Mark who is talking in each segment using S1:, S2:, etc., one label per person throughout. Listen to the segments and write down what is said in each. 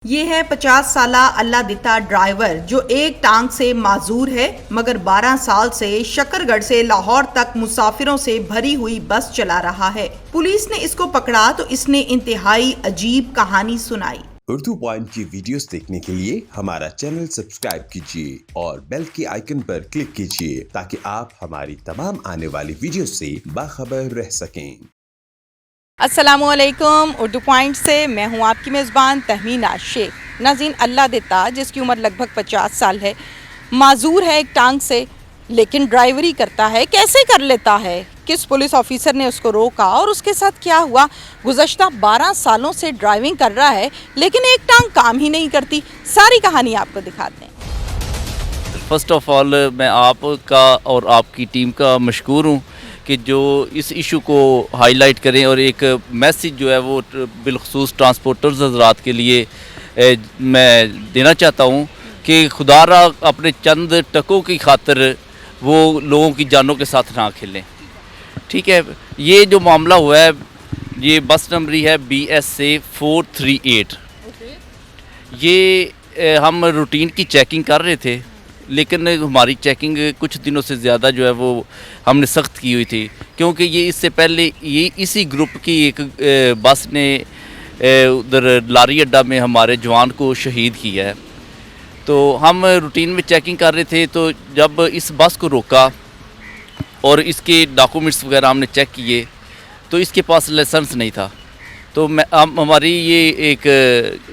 S1: ये है 50 साला अल्लाह दिता ड्राइवर जो एक टांग से माजूर है मगर 12 साल से शकरगढ़ से लाहौर तक मुसाफिरों से भरी हुई बस चला रहा है। पुलिस ने इसको पकड़ा तो इसने इंतहाई अजीब कहानी सुनाई।
S2: उर्दू पॉइंट की वीडियोस देखने के लिए हमारा चैनल सब्सक्राइब कीजिए और बेल के आइकन पर क्लिक कीजिए ताकि आप हमारी तमाम आने वाली वीडियो से बाखबर रह सकें।
S1: अस्सलामुअलैकुम, उर्दू पॉइंट से मैं हूं आपकी मेज़बान तहमीना शेख। नाज़रीन, अल्लाह दिता जिसकी उम्र लगभग 50 साल है, माजूर है एक टांग से, लेकिन ड्राइवरी करता है। कैसे कर लेता है? किस पुलिस ऑफिसर ने उसको रोका और उसके साथ क्या हुआ? गुज़श्ता 12 सालों से ड्राइविंग कर रहा है लेकिन एक टांग काम ही नहीं करती। सारी कहानी आपको दिखाते हैं।
S3: फ़र्स्ट ऑफ़ ऑल मैं आपका और आपकी टीम का मशकूर हूँ कि जो इस इशू को हाईलाइट करें और एक मैसेज जो है वो बिलखसूस ट्रांसपोर्टर्स हज़रात के लिए मैं देना चाहता हूँ कि खुदारा अपने चंद टकों की खातिर वो लोगों की जानों के साथ ना खेलें। ठीक है, ये जो मामला हुआ है, ये बस नंबरी है BSA 438। ये हम रूटीन की चेकिंग कर रहे थे, लेकिन हमारी चेकिंग कुछ दिनों से ज़्यादा जो है वो हमने सख्त की हुई थी, क्योंकि ये इससे पहले ये इसी ग्रुप की एक बस ने उधर लारी अड्डा में हमारे जवान को शहीद किया है। तो हम रूटीन में चेकिंग कर रहे थे, तो जब इस बस को रोका और इसके डॉक्यूमेंट्स वगैरह हमने चेक किए तो इसके पास लाइसेंस नहीं था। तो हमारी ये एक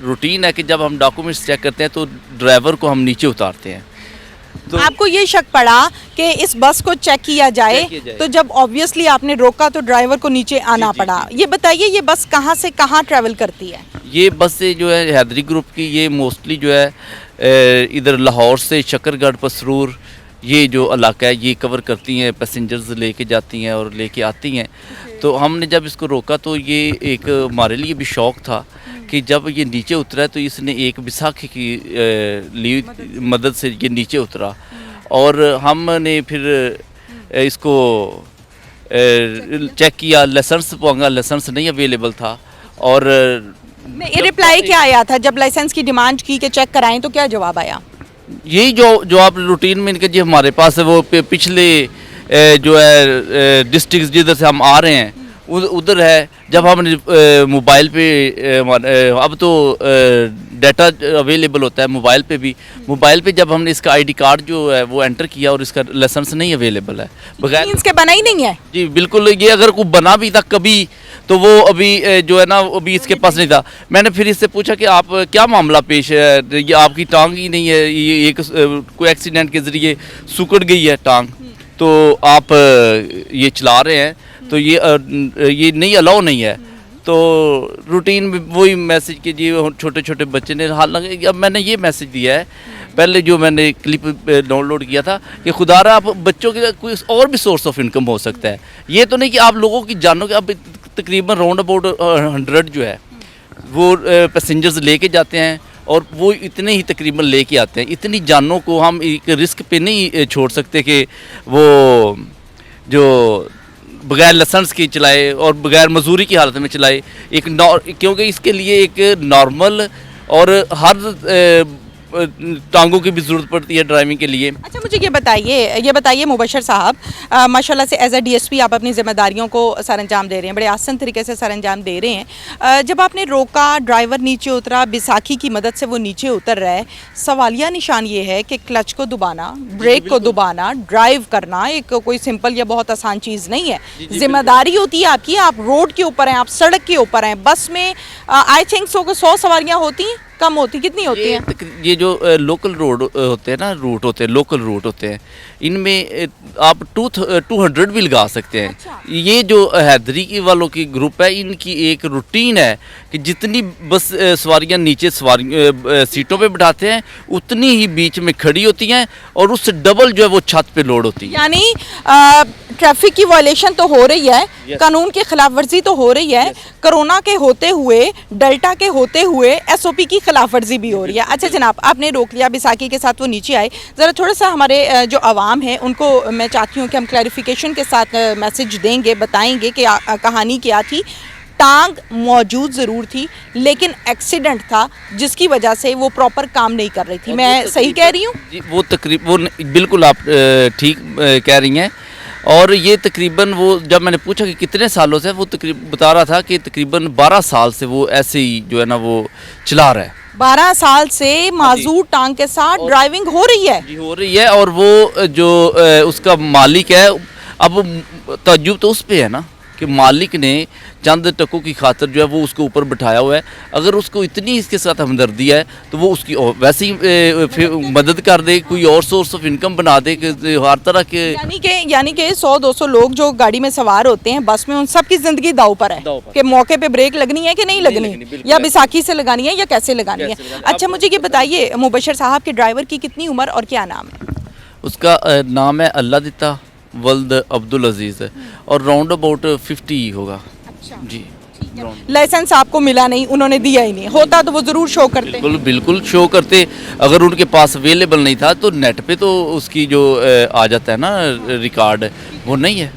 S3: रूटीन है कि जब हम डॉक्यूमेंट्स चेक करते हैं तो ड्राइवर को हम नीचे उतारते हैं।
S1: तो आपको ये शक पड़ा कि इस बस को चेक किया जाए, तो जब ऑब्वियसली आपने रोका तो ड्राइवर को नीचे आना पड़ा। ये बताइए, ये बस कहाँ से कहाँ ट्रैवल करती है?
S3: ये बस से जो है हैदरी ग्रुप की, ये मोस्टली जो है इधर लाहौर से शकरगढ़ पसरूर ये जो इलाका है ये कवर करती हैं, पैसेंजर्स लेके जाती हैं और लेके आती हैं। तो हमने जब इसको रोका तो ये एक हमारे लिए भी शौक़ था कि जब ये नीचे उतरा है तो इसने एक बैसाखी की ली मदद से ये नीचे उतरा और हमने फिर इसको चेक किया। लाइसेंस मांगा, लाइसेंस नहीं अवेलेबल था। और
S1: ये रिप्लाई क्या आया था जब लाइसेंस की डिमांड की कि चेक कराएं, तो क्या जवाब आया?
S3: यही जो आप रूटीन में इनके जी हमारे पास है वो पिछले जो है डिस्ट्रिक्ट जिधर से हम आ रहे हैं उधर है। जब हमने मोबाइल पे अब तो डाटा अवेलेबल होता है मोबाइल पे भी, मोबाइल पे जब हमने इसका आईडी कार्ड जो है वो एंटर किया और इसका लाइसेंस नहीं अवेलेबल है, बगैर
S1: इसके बना ही नहीं है।
S3: जी बिल्कुल, ये अगर कोई बना भी था कभी तो वो अभी जो है ना अभी इसके पास नहीं था। मैंने फिर इससे पूछा कि आप क्या मामला पेश है, ये आपकी टांग ही नहीं है, ये एक कोई एक्सीडेंट के ज़रिए सुकड़ गई है टांग, तो आप ये चला रहे हैं तो ये नहीं अलाउ नहीं है। तो रूटीन में वही मैसेज कि जी छोटे छोटे बच्चे ने, हालांकि अब मैंने ये मैसेज दिया है पहले जो मैंने क्लिप डाउनलोड किया था कि खुदारा आप बच्चों के कोई और भी सोर्स ऑफ इनकम हो सकता है। ये तो नहीं कि आप लोगों की जानों के अब तकरीबन राउंड अबाउट 100 जो है वो पैसेंजर्स लेके जाते हैं और वो इतने ही तकरीबन लेके आते हैं। इतनी जानों को हम एक रिस्क पे नहीं छोड़ सकते कि वो जो बगैर लाइसेंस के चलाए और बगैर मजदूरी की हालत में चलाए। क्योंकि इसके लिए एक नॉर्मल और हर टांगों की भी ज़रूरत पड़ती है ड्राइविंग के लिए।
S1: अच्छा, मुझे ये बताइए मुबशर साहब, माशाल्लाह से एज ए DSP आप अपनी ज़िम्मेदारियों को सरअंजाम दे रहे हैं, बड़े आसान तरीके से सरअंजाम दे रहे हैं। जब आपने रोका, ड्राइवर नीचे उतरा, बैसाखी की मदद से वो नीचे उतर रहा है, सवालिया निशान ये है कि क्लच को दबाना, ब्रेक को दबाना, ड्राइव करना एक कोई सिंपल या बहुत आसान चीज़ नहीं है। जिम्मेदारी होती है आपकी, आप रोड के ऊपर हैं, आप सड़क के ऊपर हैं। बस में आई थिंक 100 सवारियाँ होती हैं, कम होती, कितनी होती हैं?
S3: ये जो लोकल रोड होते हैं ना, रूट होते हैं, लोकल रूट होते हैं, इनमें आप 200 भी लगा सकते हैं।
S1: अच्छा।
S3: ये जो हैदरी की वालों की ग्रुप है, इनकी एक रूटीन है कि जितनी बस सवारियां नीचे सीटों पे बिठाते हैं उतनी ही बीच में खड़ी होती हैं और उससे डबल जो है वो छत पे लोड होती है।
S1: यानी ट्रैफिक की वायलेशन तो हो रही है, कानून की खिलाफ वर्जी तो हो रही है, कोरोना के होते हुए, डेल्टा के होते हुए SOP की खिलाफ वर्जी भी हो रही है। अच्छा जनाब, आपने रोक लिया, बैसाखी के साथ वो नीचे आए, ज़रा थोड़ा सा हमारे जो आवाम है उनको मैं चाहती हूँ कि हम क्लैरिफिकेशन के साथ मैसेज देंगे, बताएंगे कि कहानी क्या थी। टांग मौजूद ज़रूर थी लेकिन एक्सीडेंट था जिसकी वजह से वो प्रॉपर काम नहीं कर रही थी। मैं सही कह रही हूँ?
S3: जी वो बिल्कुल आप ठीक कह रही हैं। और ये तकरीबन वो जब मैंने पूछा कि कितने सालों से, वो तकरीबन बता रहा था कि तकरीबन 12 साल से वो ऐसे ही जो है ना वो चला रहा है।
S1: 12 साल से माजूर टांग के साथ ड्राइविंग हो रही है।
S3: जी हो रही है। और वो जो उसका मालिक है, अब तजुब तो उस पे है ना कि मालिक ने चंद टकों की खातिर जो है वो उसको ऊपर बिठाया हुआ है। अगर उसको इतनी इसके साथ हमदर्दी है तो वो उसकी वैसे ही मदद कर दे, कोई और सोर्स ऑफ इनकम बना दे कि हर तरह के
S1: यानी कि 100-200 लोग जो गाड़ी में सवार होते हैं बस में, उन सब की जिंदगी दाव पर है
S3: दाव पर।
S1: कि मौके पे ब्रेक लगनी है कि नहीं लगनी,
S3: बिल्कुल
S1: या बैसाखी से लगानी है या कैसे लगानी है। अच्छा मुझे ये बताइए मुबशर साहब के ड्राइवर की कितनी उम्र और क्या नाम है?
S3: उसका नाम है अल्लाह दिता वल्द अब्दुल अजीज़ है और राउंड अबाउट 50 होगा।
S1: अच्छा
S3: जी
S1: लाइसेंस आपको मिला नहीं, उन्होंने दिया ही नहीं, होता तो वो जरूर शो करते।
S3: बिल्कुल बिल्कुल शो करते। अगर उनके पास अवेलेबल नहीं था तो नेट पे तो उसकी जो आ जाता है ना रिकॉर्ड, वो नहीं है।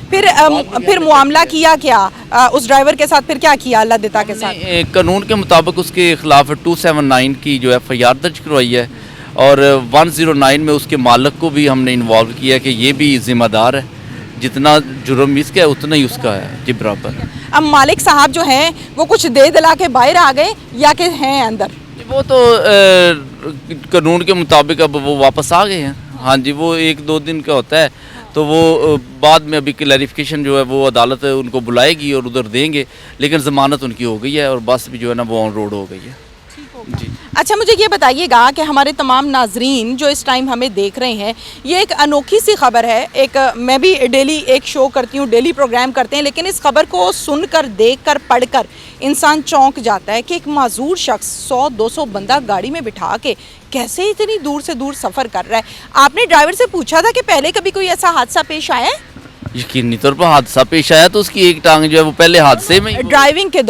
S1: फिर मुआमला किया क्या उस ड्राइवर के साथ? फिर क्या किया अल्लाह दिता के साथ?
S3: कानून के मुताबिक उसके खिलाफ 279 की जो FIR दर्ज करवाई है और 109 में उसके मालिक को भी हमने इन्वॉल्व किया कि ये भी जिम्मेदार है, जितना जुर्म इसका है उतना ही उसका है जी बराबर।
S1: अब मालिक साहब जो हैं वो कुछ दे दिला के बाहर आ गए या कि हैं अंदर?
S3: वो तो कानून के मुताबिक अब वो वापस आ गए हैं। हाँ जी, वो 1-2 दिन का होता है तो वो बाद में अभी क्लैरिफिकेशन जो है वो अदालत उनको बुलाएगी और उधर देंगे, लेकिन ज़मानत उनकी हो गई है और बस भी जो है ना वो ऑन रोड हो गई है जी।
S1: अच्छा मुझे ये बताइएगा कि हमारे तमाम नाजरीन जो इस टाइम हमें देख रहे हैं, ये एक अनोखी सी खबर है। एक मैं भी डेली एक शो करती हूँ, डेली प्रोग्राम करते हैं, लेकिन इस खबर को सुनकर, देखकर, पढ़कर इंसान चौंक जाता है कि एक माजूर शख्स 100-200 बंदा गाड़ी में बिठा के कैसे इतनी दूर से दूर सफ़र कर रहा है। आपने ड्राइवर से पूछा था कि पहले कभी कोई ऐसा हादसा पेश आया है?
S3: यकीनी तौर पर हादसा पेश आया तो उसकी एक टांग जो है वो पहले हादसे में
S1: ड्राइविंग के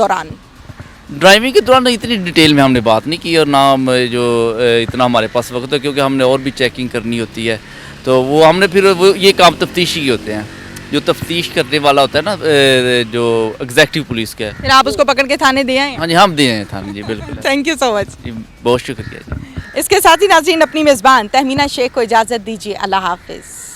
S1: दौरान
S3: इतनी डिटेल में हमने बात नहीं की और ना जो इतना हमारे पास वक्त है, क्योंकि हमने और भी चेकिंग करनी होती है। तो वो हमने फिर वो ये काम तफ्तीशी होते हैं, जो तफ्तीश करने वाला होता है ना जो एग्जेक्टिव पुलिस का है।
S1: फिर आप उसको पकड़ के थाने दे आए?
S3: हाँ जी, हम दिए हैं थाने जी, बिल्कुल।
S1: थैंक यू सो मच
S3: जी, बहुत शुक्रिया जी।
S1: इसके साथ ही नाज़रीन अपनी मेज़बान तहमीना शेख को इजाज़त दीजिए। अल्लाह हाफिज़।